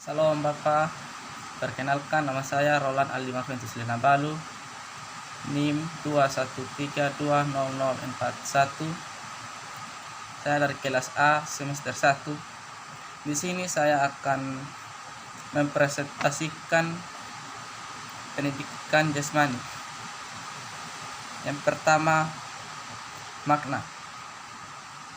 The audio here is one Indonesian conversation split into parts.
Salam Bapak, perkenalkan nama saya Roland Aldi Marventus Lenabalu, NIM 213200041. Saya dari kelas A semester 1. Di sini saya akan mempresentasikan pendidikan jasmani. Yang pertama, makna.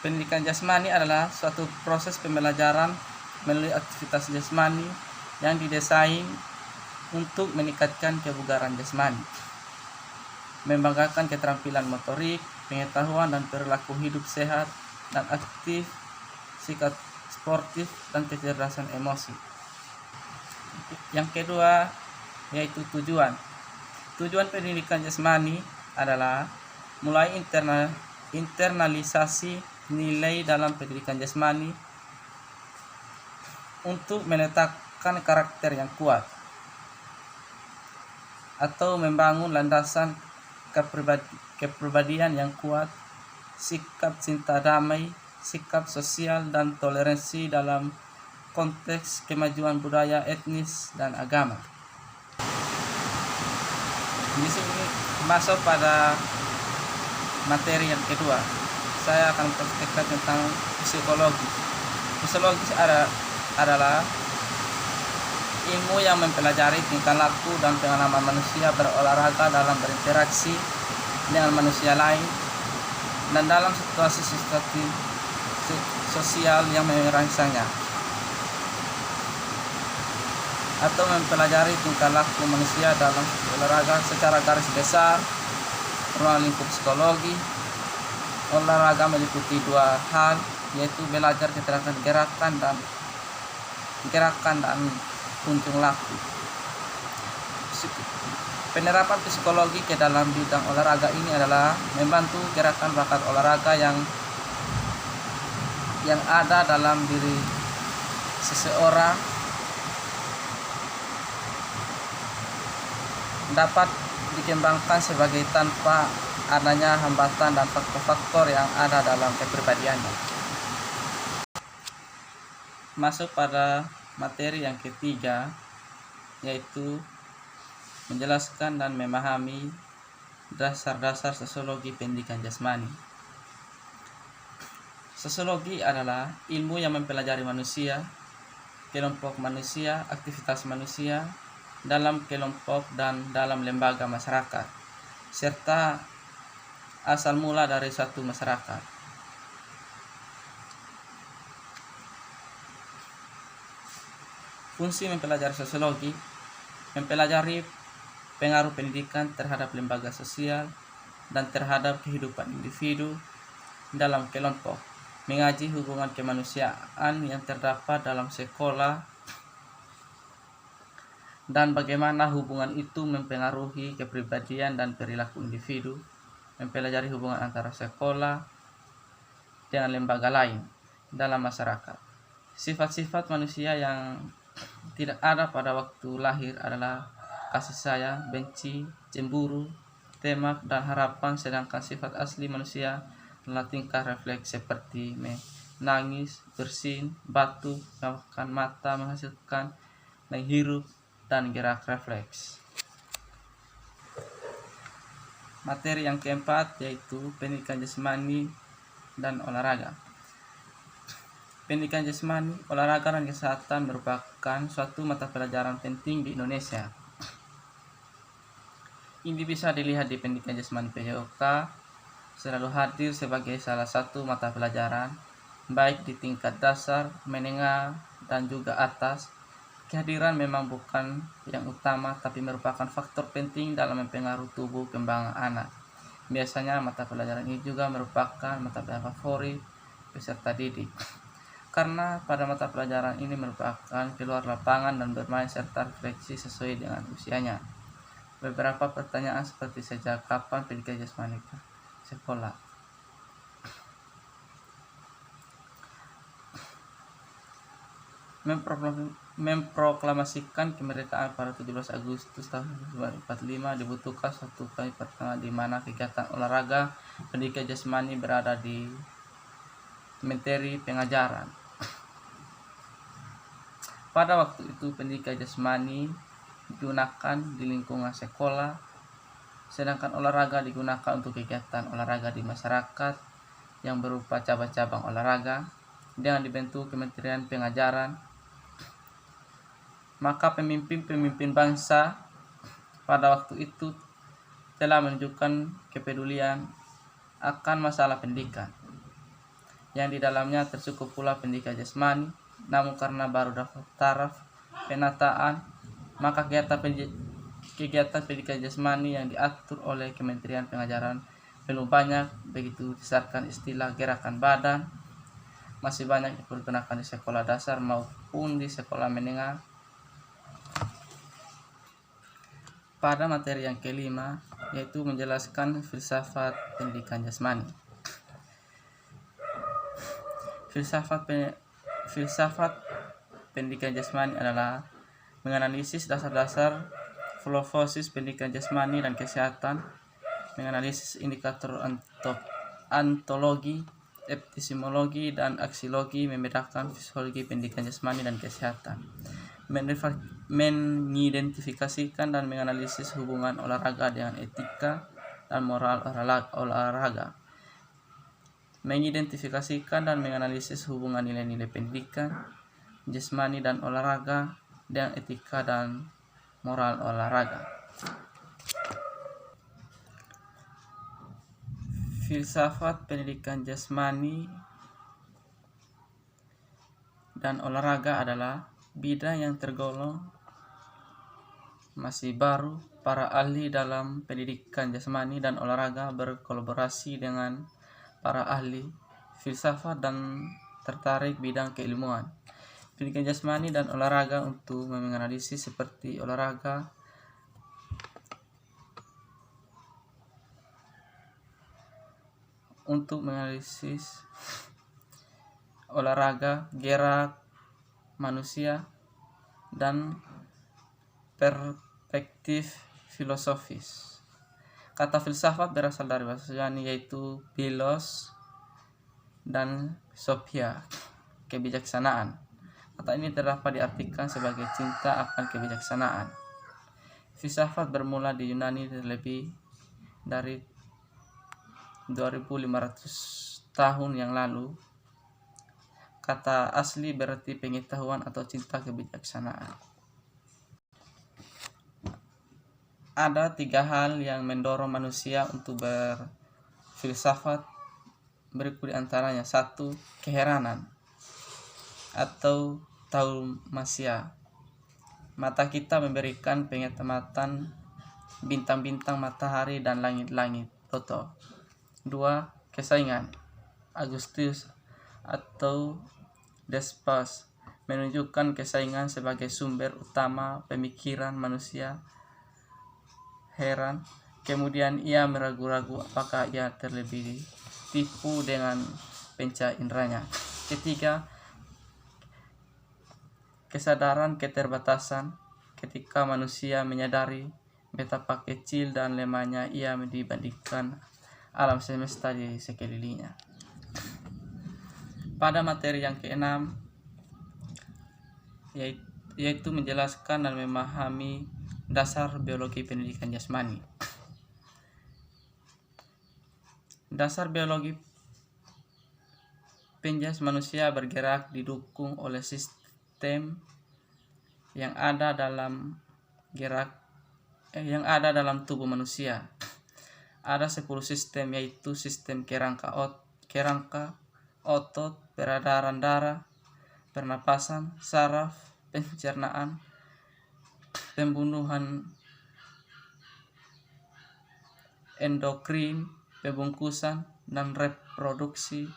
Pendidikan jasmani adalah suatu proses pembelajaran melalui aktivitas jasmani yang didesain untuk meningkatkan kebugaran jasmani, membanggakan keterampilan motorik, pengetahuan dan perilaku hidup sehat dan aktif, sikap sportif dan kecerdasan emosi. Yang kedua yaitu tujuan. Tujuan pendidikan jasmani adalah mulai internalisasi nilai dalam pendidikan jasmani untuk menetapkan karakter yang kuat atau membangun landasan kepribadian yang kuat, sikap cinta damai, sikap sosial dan toleransi dalam konteks kemajuan budaya, etnis dan agama. Di sini masuk pada materi yang kedua. Saya akan praktekkan tentang psikologi. Psikologi adalah ilmu yang mempelajari tingkah laku dan pengalaman manusia berolahraga dalam berinteraksi dengan manusia lain dan dalam situasi sosial yang merangsangnya, atau mempelajari tingkah laku manusia dalam olahraga secara garis besar. Ruang lingkup psikologi olahraga meliputi dua hal, yaitu belajar keterampilan gerakan dan kunjung laku. Penerapan psikologi ke dalam bidang olahraga ini adalah membantu gerakan bakat olahraga yang ada dalam diri seseorang dapat dikembangkan sebagai tanpa adanya hambatan dan faktor-faktor yang ada dalam kepribadiannya. Masuk pada materi yang ketiga, yaitu menjelaskan dan memahami dasar-dasar sosiologi pendidikan jasmani. Sosiologi adalah ilmu yang mempelajari manusia, kelompok manusia, aktivitas manusia dalam kelompok dan dalam lembaga masyarakat, serta asal mula dari suatu masyarakat. Fungsi mempelajari sosiologi: mempelajari pengaruh pendidikan terhadap lembaga sosial dan terhadap kehidupan individu dalam kelompok, mengaji hubungan kemanusiaan yang terdapat dalam sekolah dan bagaimana hubungan itu mempengaruhi kepribadian dan perilaku individu, mempelajari hubungan antara sekolah dengan lembaga lain dalam masyarakat. Sifat-sifat manusia yang tidak ada pada waktu lahir adalah kasih sayang, benci, cemburu, temak, dan harapan, sedangkan sifat asli manusia adalah tingkah refleks seperti menangis, bersin, batuk, memejamkan mata, menghasilkan, menghirup, dan gerak refleks. Materi yang keempat yaitu pendidikan jasmani dan olahraga. Pendidikan jasmani, olahraga dan kesehatan merupakan suatu mata pelajaran penting di Indonesia. Ini bisa dilihat di pendidikan jasmani PJOK selalu hadir sebagai salah satu mata pelajaran, baik di tingkat dasar, menengah, dan juga atas. Kehadiran memang bukan yang utama, tapi merupakan faktor penting dalam mempengaruhi tubuh kembang anak. Biasanya mata pelajaran ini juga merupakan mata pelajaran favorit peserta didik, karena pada mata pelajaran ini merupakan keluar lapangan dan bermain serta refleksi sesuai dengan usianya. Beberapa pertanyaan seperti sejak kapan pendidikan jasmani ke sekolah? Memproklamasikan kemerdekaan pada 17 Agustus tahun 1945 dibutuhkan suatu kali pertemuan di mana kegiatan olahraga pendidikan jasmani berada di materi pengajaran. Pada waktu itu pendidikan jasmani digunakan di lingkungan sekolah, sedangkan olahraga digunakan untuk kegiatan olahraga di masyarakat yang berupa cabang-cabang olahraga dengan dibentuk Kementerian Pengajaran. Maka pemimpin-pemimpin bangsa pada waktu itu telah menunjukkan kepedulian akan masalah pendidikan, yang di dalamnya tercukup pula pendidikan jasmani. Namun karena baru taraf penataan, maka kegiatan pendidikan jasmani yang diatur oleh Kementerian Pengajaran belum banyak begitu disasarkan istilah gerakan badan, masih banyak dipergunakan di sekolah dasar maupun di sekolah menengah. Pada materi yang kelima, yaitu menjelaskan filsafat pendidikan jasmani. Filsafat pendidikan jasmani adalah menganalisis dasar-dasar filosofi pendidikan jasmani dan kesehatan, menganalisis indikator ontologi, epistemologi, dan aksiologi, membedakan fisiologi pendidikan jasmani dan kesehatan, mengidentifikasikan dan menganalisis hubungan olahraga dengan etika dan moral olahraga, mengidentifikasikan dan menganalisis hubungan nilai-nilai pendidikan jasmani dan olahraga dengan etika dan moral olahraga. Filsafat pendidikan jasmani dan olahraga adalah bidang yang tergolong masih baru. Para ahli dalam pendidikan jasmani dan olahraga berkolaborasi dengan para ahli filsafat dan tertarik bidang keilmuan pendidikan jasmani dan olahraga untuk menganalisis seperti olahraga, gerak manusia, dan perspektif filosofis. Kata filsafat berasal dari bahasa Yunani yaitu philos dan sophia, kebijaksanaan. Kata ini dapat diartikan sebagai cinta akan kebijaksanaan. Filsafat bermula di Yunani lebih dari 2500 tahun yang lalu. Kata asli berarti pengetahuan atau cinta kebijaksanaan. Ada 3 hal yang mendorong manusia untuk berfilsafat. Berikut diantaranya: 1. Keheranan atau taumasia. Mata kita memberikan pengamatan bintang-bintang, matahari, dan langit-langit Pluto. 2. Kesaingan. Augustus atau Despas menunjukkan kesaingan sebagai sumber utama pemikiran manusia. Heran, kemudian ia meragu-ragu apakah ia terlebih tipu dengan panca inderanya. 3. Kesadaran keterbatasan. Ketika manusia menyadari betapa kecil dan lemahnya ia dibandingkan alam semesta di sekelilingnya. Pada materi yang keenam, yaitu menjelaskan dan memahami dasar biologi pendidikan jasmani. Dasar biologi penjas manusia bergerak didukung oleh sistem yang ada dalam tubuh manusia. Ada 10 sistem, yaitu sistem kerangka, otot, peredaran darah, pernapasan, saraf, pencernaan, pembunuhan, endokrin, pembungkusan, dan reproduksi.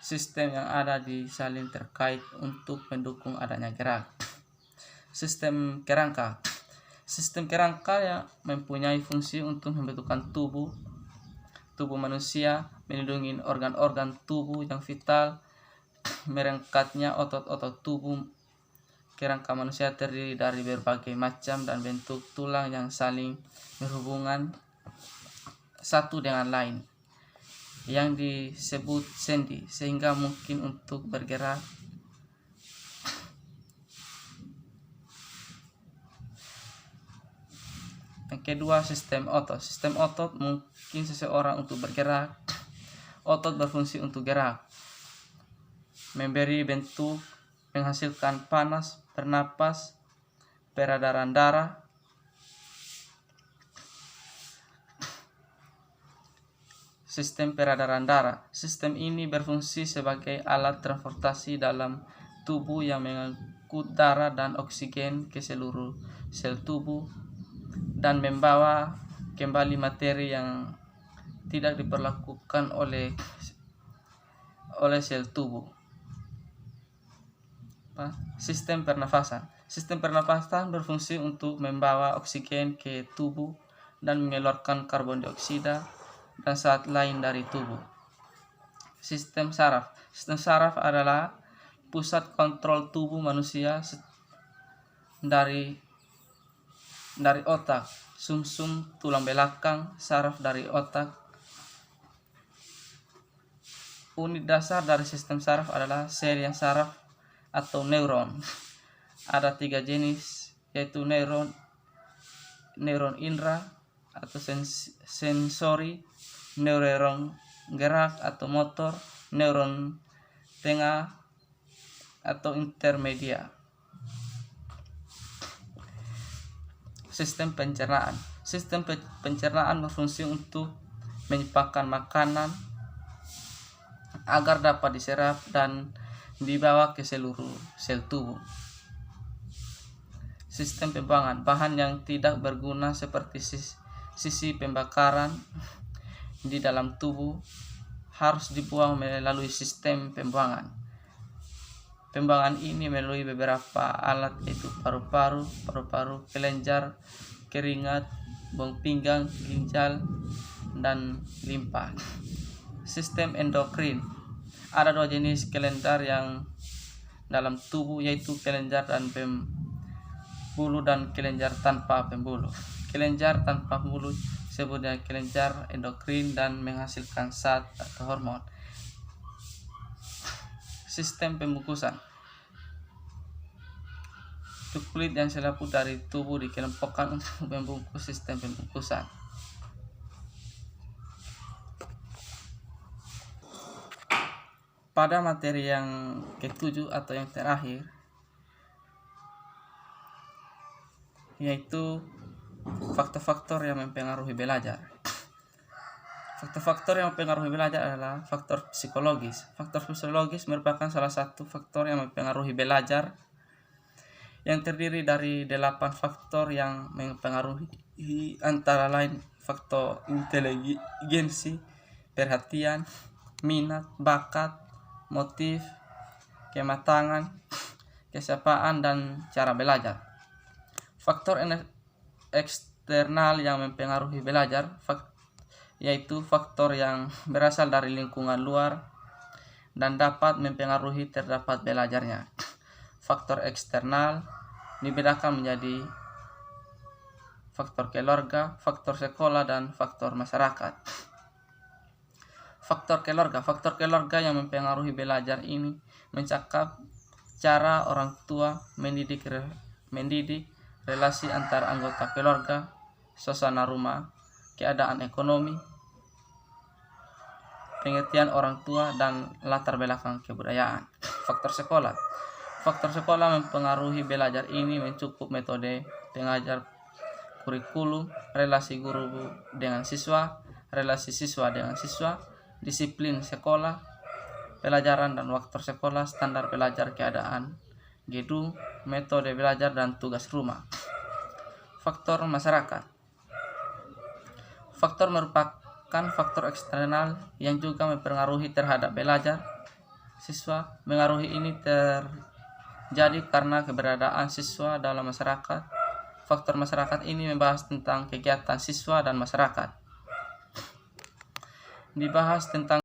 Sistem yang ada di saling terkait untuk mendukung adanya gerak. Sistem kerangka. Sistem kerangka yang mempunyai fungsi untuk membentukkan tubuh manusia, melindungi organ-organ tubuh yang vital, merangkatnya otot-otot tubuh. Kerangka manusia terdiri dari berbagai macam dan bentuk tulang yang saling berhubungan satu dengan lain, yang disebut sendi, sehingga mungkin untuk bergerak. Yang kedua, sistem otot. Sistem otot mungkin seseorang untuk bergerak. Otot berfungsi untuk gerak, memberi bentuk, menghasilkan panas, bernapas, peredaran darah. Sistem peredaran darah. Sistem ini berfungsi sebagai alat transportasi dalam tubuh yang mengangkut darah dan oksigen ke seluruh sel tubuh dan membawa kembali materi yang tidak diperlakukan oleh sel tubuh. Sistem pernafasan. Sistem pernafasan berfungsi untuk membawa oksigen ke tubuh dan mengeluarkan karbon dioksida dan zat lain dari tubuh. Sistem saraf. Sistem saraf adalah pusat kontrol tubuh manusia dari otak, sumsum tulang belakang, saraf dari otak. Unit dasar dari sistem saraf adalah sel yang saraf atau neuron. Ada 3 jenis, yaitu neuron indera atau sensori, neuron gerak atau motor, neuron tengah atau intermedia. Sistem pencernaan. Sistem pencernaan berfungsi untuk menyimpan makanan agar dapat diserap dan dibawa ke seluruh sel tubuh. Sistem pembuangan. Bahan yang tidak berguna seperti sisi pembakaran di dalam tubuh harus dibuang melalui sistem pembuangan. Pembuangan ini melalui beberapa alat, yaitu paru-paru, kelenjar, keringat, bong pinggang, ginjal, dan limpa. Sistem endokrin. Ada 2 jenis kelenjar yang dalam tubuh, yaitu kelenjar dan pembuluh dan kelenjar tanpa pembuluh. Kelenjar tanpa pembuluh disebut kelenjar endokrin dan menghasilkan zat atau hormon. Sistem pembungkusan. Kulit yang selaput dari tubuh dikelompokkan untuk membungkus sistem pembungkusan. Pada materi yang ke-7 atau yang terakhir, yaitu faktor-faktor yang mempengaruhi belajar. Faktor-faktor yang mempengaruhi belajar adalah faktor psikologis. Faktor psikologis merupakan salah satu faktor yang mempengaruhi belajar, yang terdiri dari 8 faktor yang mempengaruhi, antara lain faktor inteligensi, perhatian, minat, bakat, motif, kematangan, kesapaan, dan cara belajar. Faktor eksternal yang mempengaruhi belajar yaitu faktor yang berasal dari lingkungan luar dan dapat mempengaruhi terdapat belajarnya. Faktor eksternal dibedakan menjadi faktor keluarga, faktor sekolah, dan faktor masyarakat. Faktor keluarga yang mempengaruhi belajar ini mencakup cara orang tua mendidik, relasi antar anggota keluarga, suasana rumah, keadaan ekonomi, pengertian orang tua, dan latar belakang kebudayaan. Faktor sekolah mempengaruhi belajar ini mencakup metode pengajar, kurikulum, relasi guru dengan siswa, relasi siswa dengan siswa, disiplin sekolah, pelajaran dan waktu sekolah, standar belajar, keadaan gedung, metode belajar, dan tugas rumah. Faktor masyarakat. Faktor merupakan faktor eksternal yang juga mempengaruhi terhadap belajar siswa. Mengaruhi ini terjadi karena keberadaan siswa dalam masyarakat. Faktor masyarakat ini membahas tentang kegiatan siswa dan masyarakat. Dibahas tentang